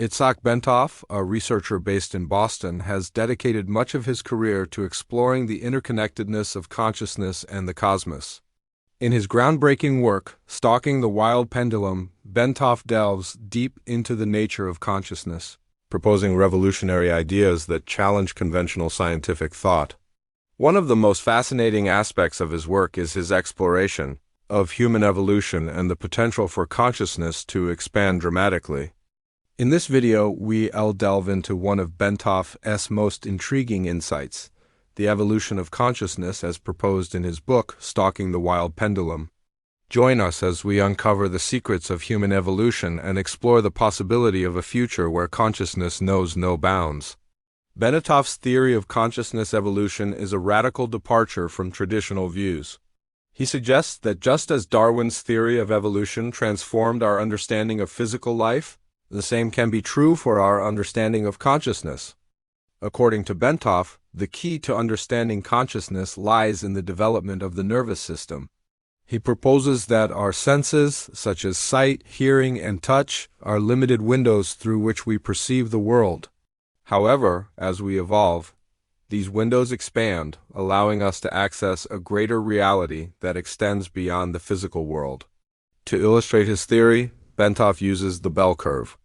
Itzhak Bentov, a researcher based in Boston, has dedicated much of his career to exploring the interconnectedness of consciousness and the cosmos. In his groundbreaking work, Stalking the Wild Pendulum, Bentov delves deep into the nature of consciousness, proposing revolutionary ideas that challenge conventional scientific thought. One of the most fascinating aspects of his work is his exploration of human evolution and the potential for consciousness to expand dramatically. In this video, we'll delve into one of Bentov's most intriguing insights, the evolution of consciousness as proposed in his book, Stalking the Wild Pendulum. Join us as we uncover the secrets of human evolution and explore the possibility of a future where consciousness knows no bounds. Bentov's theory of consciousness evolution is a radical departure from traditional views. He suggests that just as Darwin's theory of evolution transformed our understanding of physical life, the same can be true for our understanding of consciousness. According to Bentov, the key to understanding consciousness lies in the development of the nervous system. He proposes that our senses, such as sight, hearing, and touch, are limited windows through which we perceive the world. However, as we evolve, these windows expand, allowing us to access a greater reality that extends beyond the physical world. To illustrate his theory, Bentov uses the bell curve.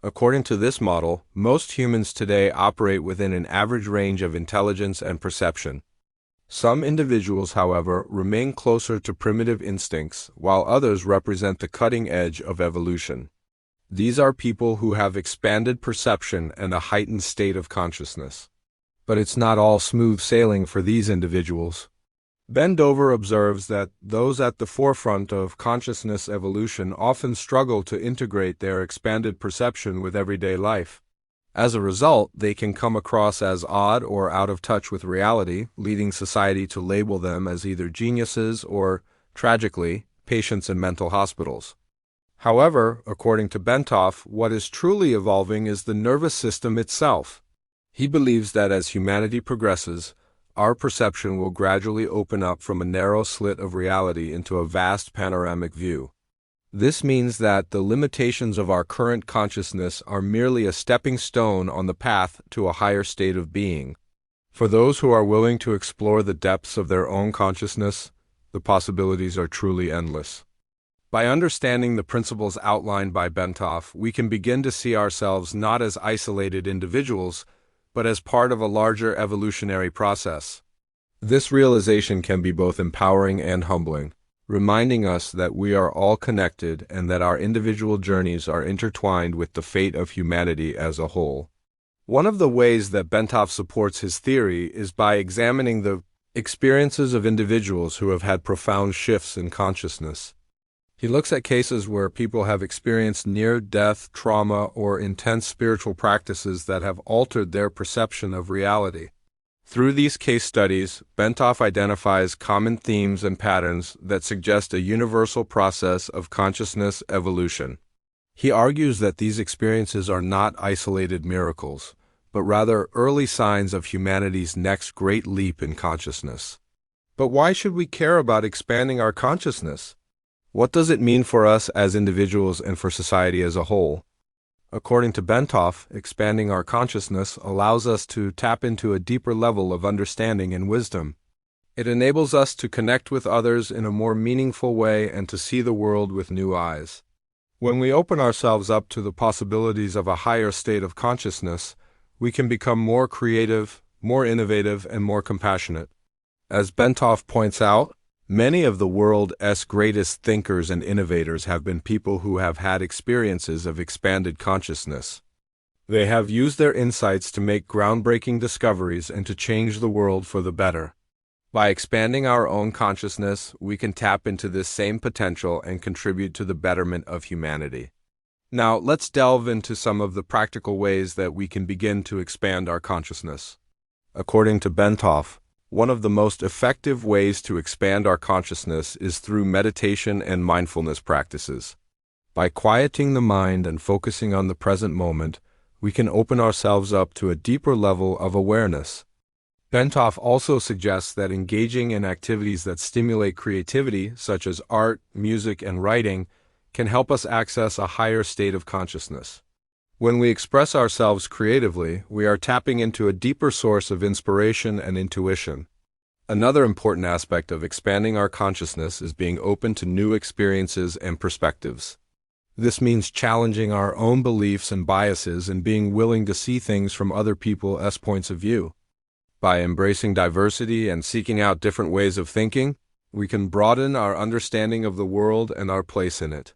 According to this model, most humans today operate within an average range of intelligence and perception. Some individuals, however, remain closer to primitive instincts, while others represent the cutting edge of evolution. These are people who have expanded perception and a heightened state of consciousness. But it's not all smooth sailing for these individuals. Bentov observes that those at the forefront of consciousness evolution often struggle to integrate their expanded perception with everyday life. As a result, they can come across as odd or out of touch with reality, leading society to label them as either geniuses or, tragically, patients in mental hospitals. However, according to Bentov, what is truly evolving is the nervous system itself. He believes that as humanity progresses, our perception will gradually open up from a narrow slit of reality into a vast panoramic view. This means that the limitations of our current consciousness are merely a stepping stone on the path to a higher state of being. For those who are willing to explore the depths of their own consciousness, the possibilities are truly endless. By understanding the principles outlined by Bentov, we can begin to see ourselves not as isolated individuals, but as part of a larger evolutionary process. This realization can be both empowering and humbling, reminding us that we are all connected and that our individual journeys are intertwined with the fate of humanity as a whole. One of the ways that Bentov supports his theory is by examining the experiences of individuals who have had profound shifts in consciousness. He looks at cases where people have experienced near-death trauma or intense spiritual practices that have altered their perception of reality. Through these case studies, Bentov identifies common themes and patterns that suggest a universal process of consciousness evolution. He argues that these experiences are not isolated miracles, but rather early signs of humanity's next great leap in consciousness. But why should we care about expanding our consciousness? What does it mean for us as individuals and for society as a whole? According to Bentov, expanding our consciousness allows us to tap into a deeper level of understanding and wisdom. It enables us to connect with others in a more meaningful way and to see the world with new eyes. When we open ourselves up to the possibilities of a higher state of consciousness, we can become more creative, more innovative, and more compassionate. As Bentov points out, many of the world's greatest thinkers and innovators have been people who have had experiences of expanded consciousness. They have used their insights to make groundbreaking discoveries and to change the world for the better. By expanding our own consciousness, we can tap into this same potential and contribute to the betterment of humanity. Now, let's delve into some of the practical ways that we can begin to expand our consciousness. According to Bentov, one of the most effective ways to expand our consciousness is through meditation and mindfulness practices. By quieting the mind and focusing on the present moment, we can open ourselves up to a deeper level of awareness. Bentov also suggests that engaging in activities that stimulate creativity, such as art, music, and writing, can help us access a higher state of consciousness. When we express ourselves creatively, we are tapping into a deeper source of inspiration and intuition. Another important aspect of expanding our consciousness is being open to new experiences and perspectives. This means challenging our own beliefs and biases and being willing to see things from other people's points of view. By embracing diversity and seeking out different ways of thinking, we can broaden our understanding of the world and our place in it.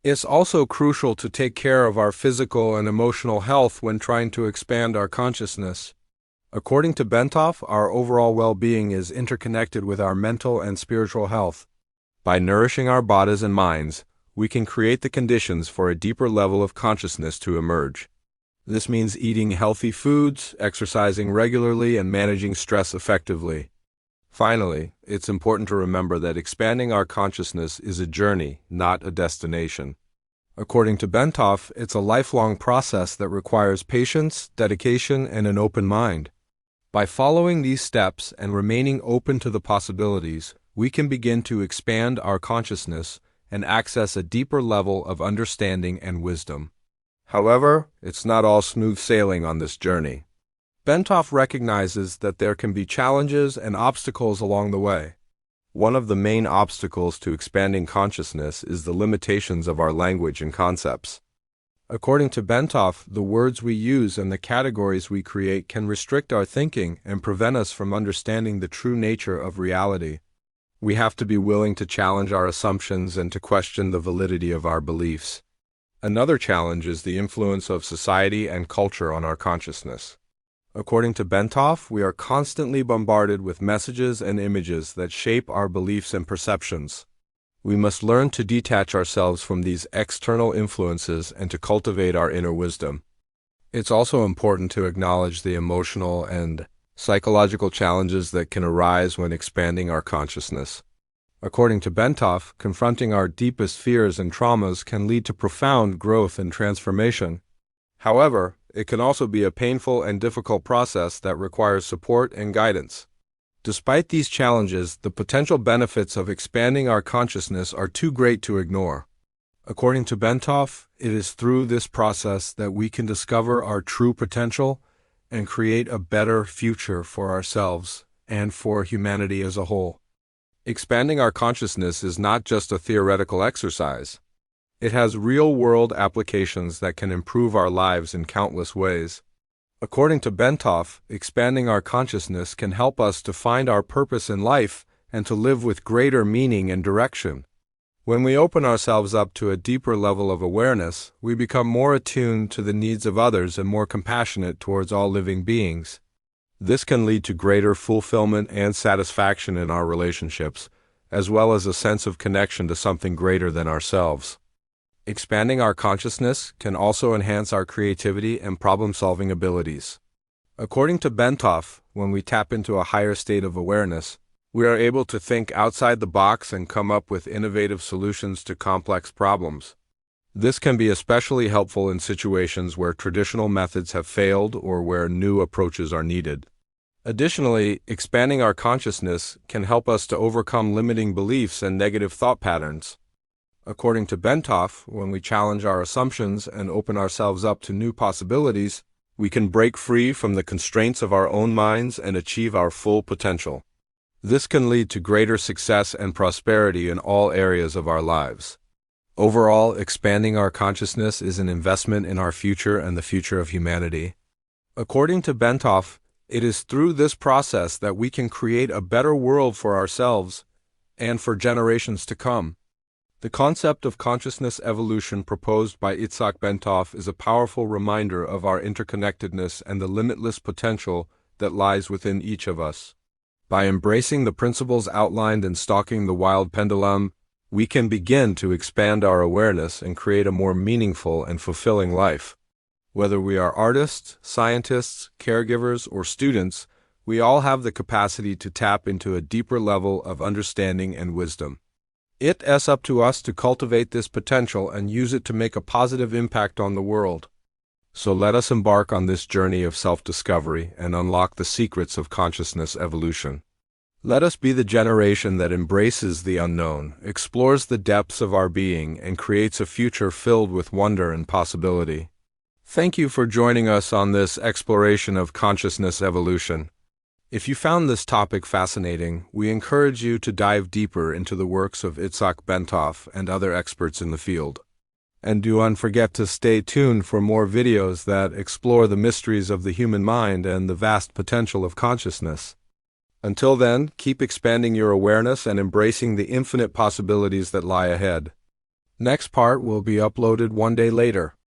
It's also crucial to take care of our physical and emotional health when trying to expand our consciousness. According to Bentov, our overall well-being is interconnected with our mental and spiritual health. By nourishing our bodies and minds, we can create the conditions for a deeper level of consciousness to emerge. This means eating healthy foods, exercising regularly, and managing stress effectively. Finally, it's important to remember that expanding our consciousness is a journey, not a destination. According to Bentov, it's a lifelong process that requires patience, dedication, and an open mind. By following these steps and remaining open to the possibilities, we can begin to expand our consciousness and access a deeper level of understanding and wisdom. However, it's not all smooth sailing on this journey. Bentov recognizes that there can be challenges and obstacles along the way. One of the main obstacles to expanding consciousness is the limitations of our language and concepts. According to Bentov, the words we use and the categories we create can restrict our thinking and prevent us from understanding the true nature of reality. We have to be willing to challenge our assumptions and to question the validity of our beliefs. Another challenge is the influence of society and culture on our consciousness. According to Bentov, we are constantly bombarded with messages and images that shape our beliefs and perceptions. We must learn to detach ourselves from these external influences and to cultivate our inner wisdom. It's also important to acknowledge the emotional and psychological challenges that can arise when expanding our consciousness. According to Bentov, confronting our deepest fears and traumas can lead to profound growth and transformation. However, it can also be a painful and difficult process that requires support and guidance. Despite these challenges, the potential benefits of expanding our consciousness are too great to ignore. According to Bentov, it is through this process that we can discover our true potential and create a better future for ourselves and for humanity as a whole. Expanding our consciousness is not just a theoretical exercise. It has real-world applications that can improve our lives in countless ways. According to Bentov, expanding our consciousness can help us to find our purpose in life and to live with greater meaning and direction. When we open ourselves up to a deeper level of awareness, we become more attuned to the needs of others and more compassionate towards all living beings. This can lead to greater fulfillment and satisfaction in our relationships, as well as a sense of connection to something greater than ourselves. Expanding our consciousness can also enhance our creativity and problem-solving abilities. According to Bentov, when we tap into a higher state of awareness, we are able to think outside the box and come up with innovative solutions to complex problems. This can be especially helpful in situations where traditional methods have failed or where new approaches are needed. Additionally, expanding our consciousness can help us to overcome limiting beliefs and negative thought patterns. According to Bentov, when we challenge our assumptions and open ourselves up to new possibilities, we can break free from the constraints of our own minds and achieve our full potential. This can lead to greater success and prosperity in all areas of our lives. Overall, expanding our consciousness is an investment in our future and the future of humanity. According to Bentov, it is through this process that we can create a better world for ourselves and for generations to come. The concept of consciousness evolution proposed by Itzhak Bentov is a powerful reminder of our interconnectedness and the limitless potential that lies within each of us. By embracing the principles outlined in Stalking the Wild Pendulum, we can begin to expand our awareness and create a more meaningful and fulfilling life. Whether we are artists, scientists, caregivers, or students, we all have the capacity to tap into a deeper level of understanding and wisdom. It's up to us to cultivate this potential and use it to make a positive impact on the world. So let us embark on this journey of self-discovery and unlock the secrets of consciousness evolution. Let us be the generation that embraces the unknown, explores the depths of our being, and creates a future filled with wonder and possibility. Thank you for joining us on this exploration of consciousness evolution. If you found this topic fascinating, we encourage you to dive deeper into the works of Itzhak Bentov and other experts in the field. And do not forget to stay tuned for more videos that explore the mysteries of the human mind and the vast potential of consciousness. Until then, keep expanding your awareness and embracing the infinite possibilities that lie ahead. Next part will be uploaded one day later.